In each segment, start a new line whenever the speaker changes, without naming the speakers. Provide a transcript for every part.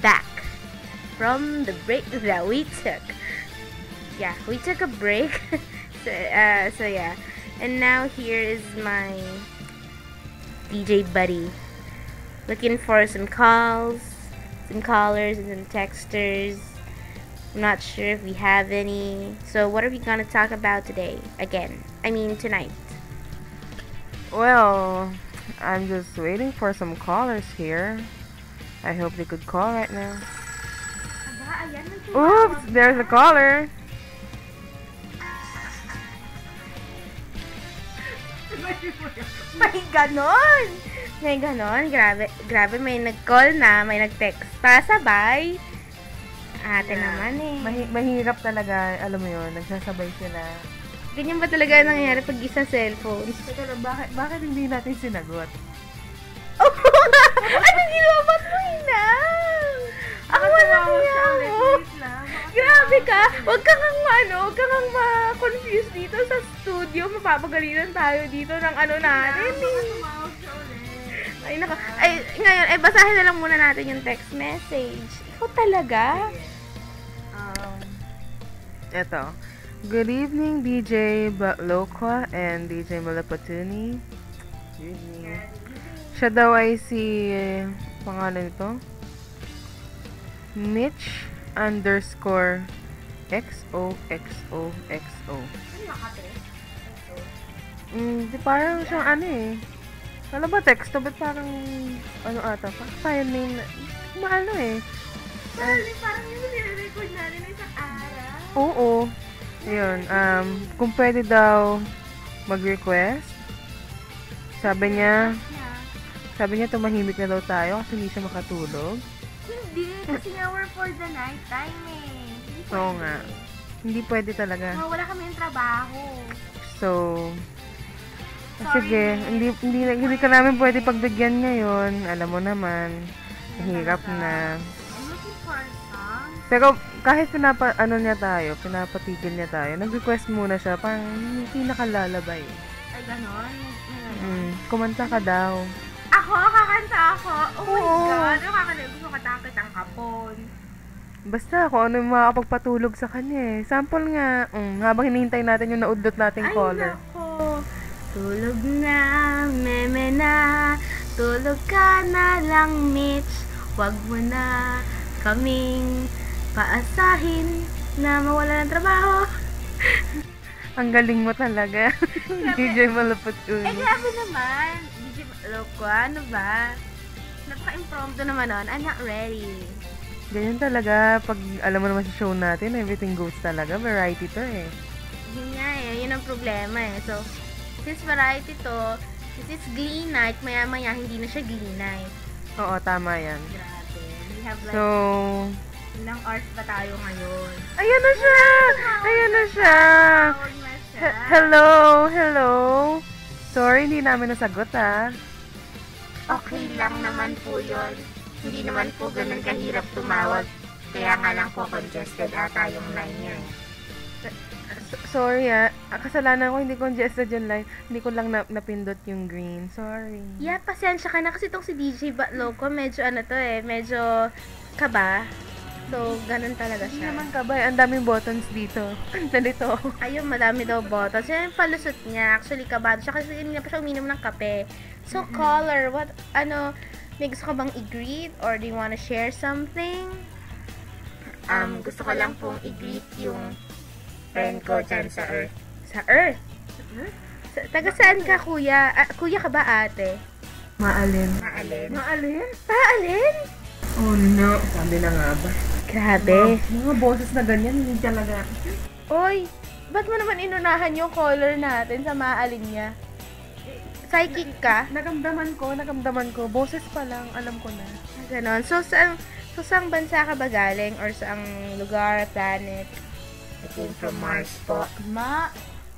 back from the break that we took. Yeah, we took a break. So yeah. And now here is my DJ buddy. Looking for some calls, some callers, and some texters. I'm not sure if we have any. So what are we gonna talk about today? Tonight.
Well, I'm just waiting for some callers here. I hope they could call right now. Oops, there's a caller.
May ganon! May ganon. Grabe, may nag-call na, may nag-text pa, sabay. Ate naman eh.
Mahirap talaga, alam mo yun, nagsasabay sila.
Ganyan ba talaga nangyayari pag isa cellphone?
Pero bakit hindi natin sinagot?
Oh, anong ginawa? Ba't mo hinang? Ang walang niya mo. Grabe ka. Huwag kang ma-confuse dito sa studio. Mapapagalitan tayo dito ng ano natin. Ngayon, basahin na lang muna natin yung text message. Ikaw talaga?
Eto. Good evening, DJ Batlokwa and DJ Malapatuni. Good evening. Siya daw ay si, pangalan nito? Mitch _ XOXOXO. Parang siyang ano eh. Ano ba text? Ba't parang ano ata? File name na, maano eh.
Parang yung nire-record natin ng isang araw.
Oo. Ayun, kung pwede daw mag-request. Sabi niya tumahimik na daw tayo kasi hindi siya makatulog.
Hindi, kasi nga we're for the night time eh.
Oo nga. Hindi pwede talaga.
Wala kami yung trabaho.
So, sige, hindi ka namin pwede pagbigyan ngayon. Alam mo naman, mahirap na.
I'm looking for a song.
Pero kahit pinapatigil niya tayo, nag-request muna siya, parang hindi nakalalabay.
Ay, ganon?
Kumanta ka daw.
Ako? Kakanta ako? Oh my God! Gusto katakit ang hapon.
Basta kung ano yung makakapagpatulog sa kanya eh. Sample nga, habang hinihintay natin yung naudlot nating caller.
Ay, nako. Tulog na, meme na. Tulog ka na lang, Mitch. Huwag mo na kaming paasahin na mawala ng trabaho.
Ang galing mo talaga. DJ Malapatuni.
Grabe naman. DJ Malapatuni, ano ba? Napaka-impromptu naman nun. I'm not ready.
Ganyan talaga. Pag alam mo naman sa show natin, everything goes talaga. Variety to eh.
Yun nga eh. Yun ang problema eh. So, since variety to, this is Glee Night, maya-maya hindi na siya Glee Night.
Oo, tama yan.
Grabe. We have like,
so,
ilang hours ba tayo ngayon?
Ayan na siya! Ayan na siya!
Tawag na siya.
Hello! Sorry, hindi namin nasagot ah.
Okay lang naman po yun. Hindi naman po ganun kahirap tumawag. Kaya nga lang po congested ata yung line niya.
Sorry kasalanan ko, hindi congested yung line. Hindi ko lang napindot yung green. Sorry.
Yeah, pasensya ka na kasi itong si DJ Batloko, medyo medyo kaba. So, ganun talaga
Hindi
siya.
naman kabay, ang daming buttons dito. Nalito.
Ayun, madami daw buttons. Yan yung palusot niya. Actually, kabado siya kasi hindi na pa siya uminom ng kape. So, caller, may gusto ka bang i-greet? Or do you wanna share something?
Gusto ko lang pong i-greet yung friend ko dyan sa Earth.
Sa Earth? Taga saan ka, kuya? Kuya ka ba, ate?
Maalin?
Paalin?
Oh no, sabi na nga ba?
Grabe.
Mga boses na ganyan, hindi talaga.
Oy, ba't mo naman inunahan yung caller natin sa maalin niya? Psychic ka?
Nakamdaman ko. Boses pa lang, alam ko na.
Ganon. So, saang bansa ka ba galing? Or saang lugar, planet?
I came from Mars po.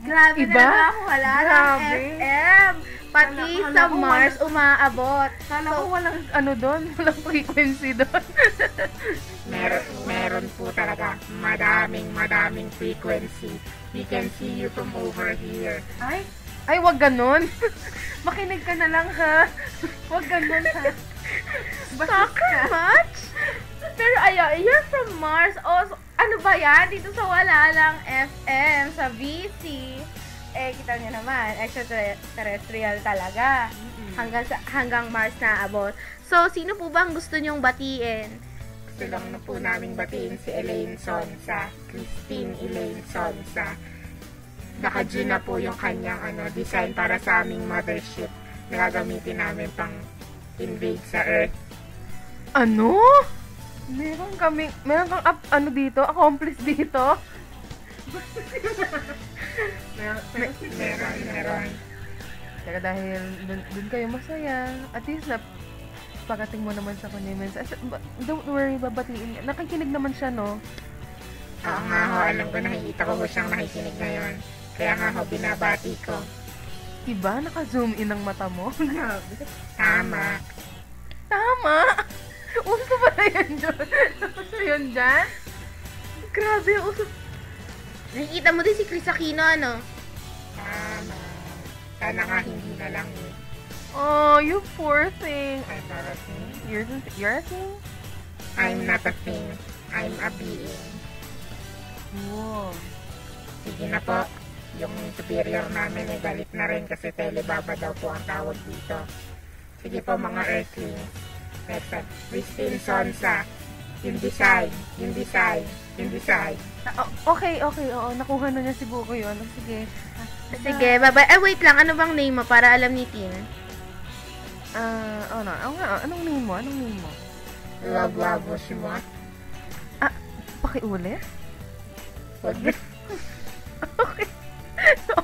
Grabe
Iba?
na ako. Wala ng
Grabe.
FM. Pati
Kala
sa
ko
Mars, umaabot.
Kala ko walang doon, walang frequency doon.
Meron po talaga madaming frequency. We can see you from over here.
Ay, wag ganun. Makinig ka na lang ha. Wag ganun ha.
Soccer match? you're from Mars. Oh, ano ba yan? Dito sa Wala Lang FM, sa VC. Kita nyo naman, extraterrestrial talaga. Hanggang Mars na abot. So, sino po ba ang gusto nyong batiin?
Gusto lang na po namin batiin si Elaine Sonsa, Christine Elaine Sonsa. Naka-G na po yung kanyang design para sa aming mothership na gagamitin namin pang invade sa Earth.
Ano? Meron kang dito, accomplice dito?
Meron.
Teka, dahil dun kayo masaya, at least pagating mo naman sa kanya. Don't worry, babatiin. Nakikinig naman siya, no?
Oo nga ho, alam ko, nakikita ko siyang nakikinig ngayon. Kaya nga ho, binabati ko.
Diba? Naka-zoom in ang mata mo?
Tama.
Tama! Uso ba na yan dyan? Uso yun dyan?
Grabe, uso. Nakikita mo din si Chris Aquino, ano?
Tama. Sana nga hindi na lang eh.
Oh, you poor thing.
I'm not a thing.
You're a thing?
I'm not a thing. I'm a being.
Wow.
Sige na po. Yung superior namin ay galit na rin kasi telebaba daw po ang tawag dito. Sige po mga Earthlings. Next up, Christine Sonsa. Yung design.
Okay. Oo, nakuha na niya si Buko yun. Sige.
Sige, bye-bye. Wait lang. Ano bang name mo para alam ni Tin?
Anong name mo?
Love mo.
Pakiulit?
Wag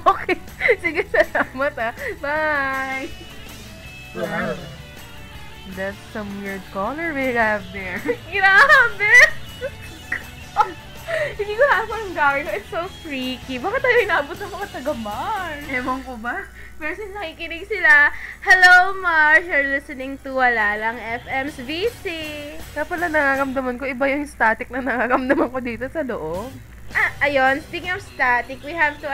Okay. Sige, salamat Bye!
Wow.
That's some weird color we have there.
Grabe! Hindi ko alam anong gawin ko. It's so freaky. Bakit tayo inabot ng mga taga-Mars?
Ewan ko ba?
Pero since nakikinig sila, hello Mars! You're listening to Wala Lang FM's VC.
Kaya pala nararamdaman ko, iba yung static na nararamdaman ko dito sa loob.
Ayun, speaking of static, we have to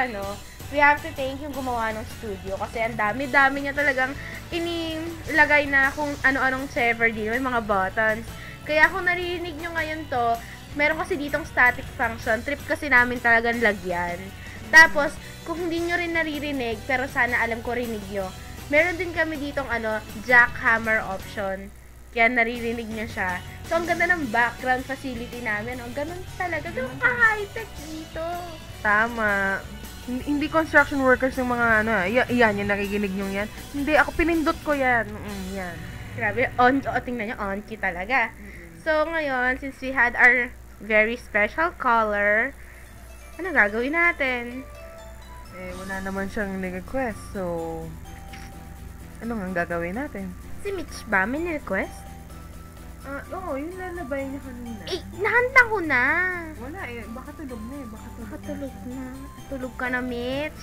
thank yung gumawa ng studio kasi ang dami-dami niya talagang inilagay na kung ano-anong server dito, yung mga buttons. Kaya kung naririnig nyo ngayon to, meron kasi ditong static function, trip kasi namin talagang lagyan. Tapos, kung hindi nyo rin naririnig, pero sana alam ko rinig nyo, meron din kami ditong jackhammer option. Kaya naririnig nyo siya. So, ang ganda ng background facility namin. Ang ganun talaga. Ganun ka-high-tech dito.
Tama. Hindi construction workers yung mga yan, yung nakikinig nyo yan. Hindi, ako pinindot ko yan. Yan.
Grabe, tingnan nyo, on-key talaga. So, ngayon, since we had our very special caller, ano gagawin natin?
Wala naman siyang nag-request, so ano nga gagawin natin?
Si Mitch ba? May request?
Oo, yung lalabay niya kanina.
Nahanta ko na.
Wala baka tulog na
Baka tulog na. Tulog ka na, Mitch.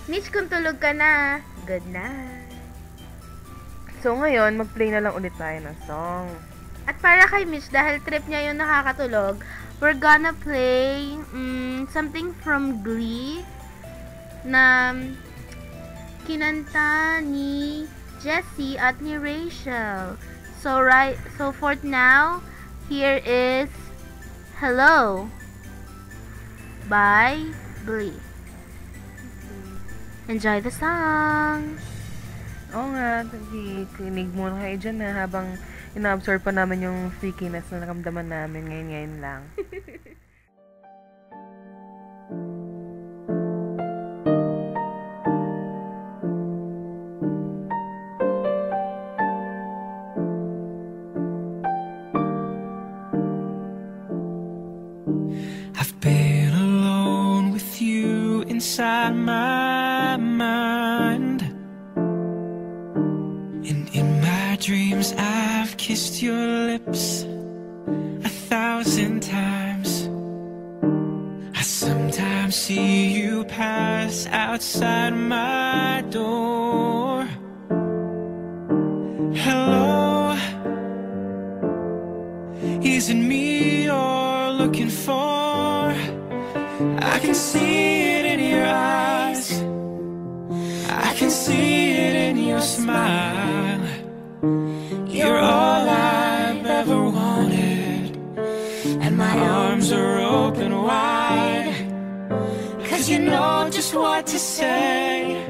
Mitch, kung tulog ka na, good night.
So, ngayon, mag-play na lang ulit tayo ng song.
At para kay Mitch, dahil trip niya yung nakakatulog, we're gonna play something from Glee na kinanta ni Jessie at ni Rachel. So for now, here is Hello by Glee. Enjoy the song!
Oo nga, kinig muna kayo dyan habang ina-absorb pa namin yung freakiness na nakamdaman namin ngayon lang.
I've been alone with you inside my mind, and in my dreams I've kissed your lips 1,000 times. I sometimes see you pass outside my door. Hello, is it me you're looking for? I can see it in your eyes, I can see it in your smile. You're all I've ever wanted, My arms are open wide, 'cause you know just what to say,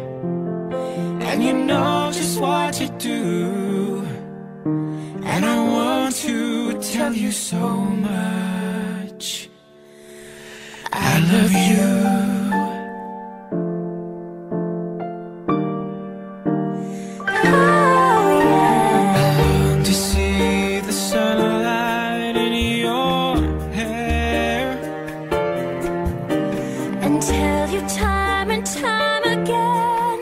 and you know just what to do. And I want to tell you so much. I love you.
Tell you time and time again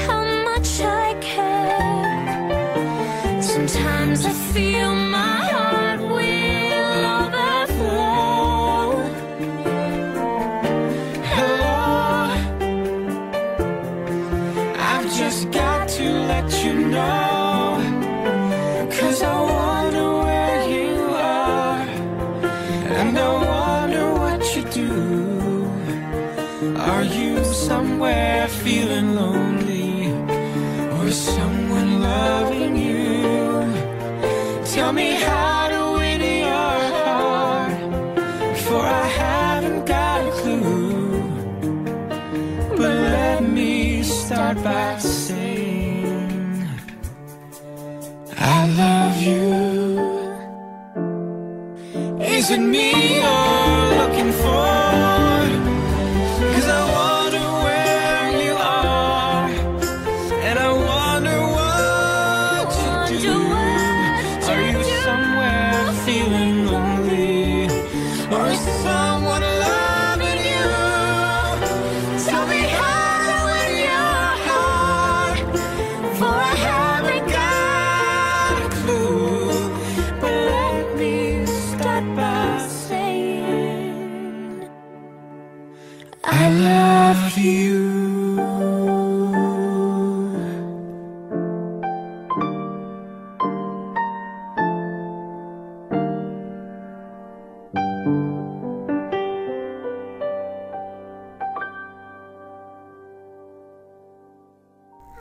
how much I care. Sometimes I feel my heart will overflow.
Hello, I've just got to let you know, 'cause I wonder where you are, and I wonder what you do. Are you somewhere feeling lonely, or is someone loving you? Tell me how to win your heart, for I haven't got a clue. But let me start by saying I love you. Is it me you're looking for? I love you.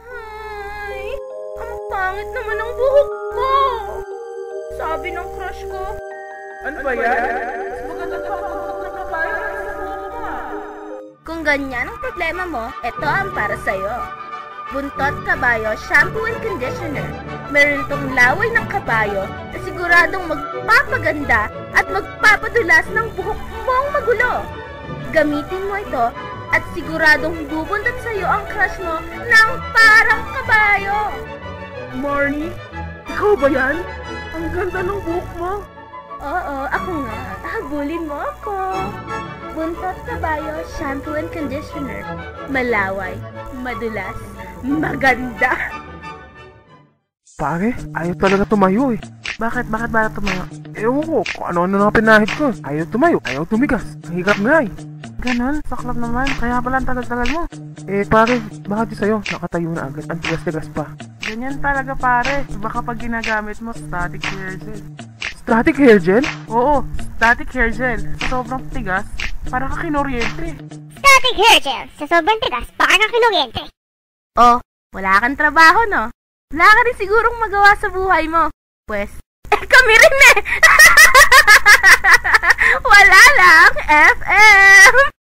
Ay, ang pangit naman ng buhok ko. Sabi ng crush ko.
Ano ba yan? Maganda pa ako ng kabayo sa buhok mo.
Kung ganyan ang problema mo, ito ang para sa'yo. Buntot Kabayo Shampoo and Conditioner. Meron itong laway ng kabayo na siguradong magpapaganda at magpapadulas ng buhok mong magulo. Gamitin mo ito at siguradong bubuntot sa'yo ang crush mo ng parang kabayo.
Marnie, ikaw ba yan? Ang ganda ng buhok mo.
Oo, ako nga. Habulin mo ako. Buntot Kabayo Shampoo and Conditioner. Malaway, madulas, maganda.
Pare, ayaw talaga tumayo eh. Bakit? Bakit ba tumayo? Ewan ko, kung ano-ano na pinahit ko. Ayaw tumayo, ayaw tumigas. Mahirap nga eh. Ganon, saklap naman. Kaya pala ang tagal-tagal mo. Eh pare, bakit sa'yo? Nakatayo na agad. Ang tigas-tigas pa. Ganyan talaga pare. Baka pag ginagamit mo static hair gel. Static hair gel? Oo, static hair gel. Sobrang tigas, para ka kinuryente.
Static hair gel. Sa sobrang tigas, baka na kinuryente.
Oh, wala kang trabaho, no? Wala ka rin sigurong magawa sa buhay mo. Pues, kami rin eh! Wala lang, FM!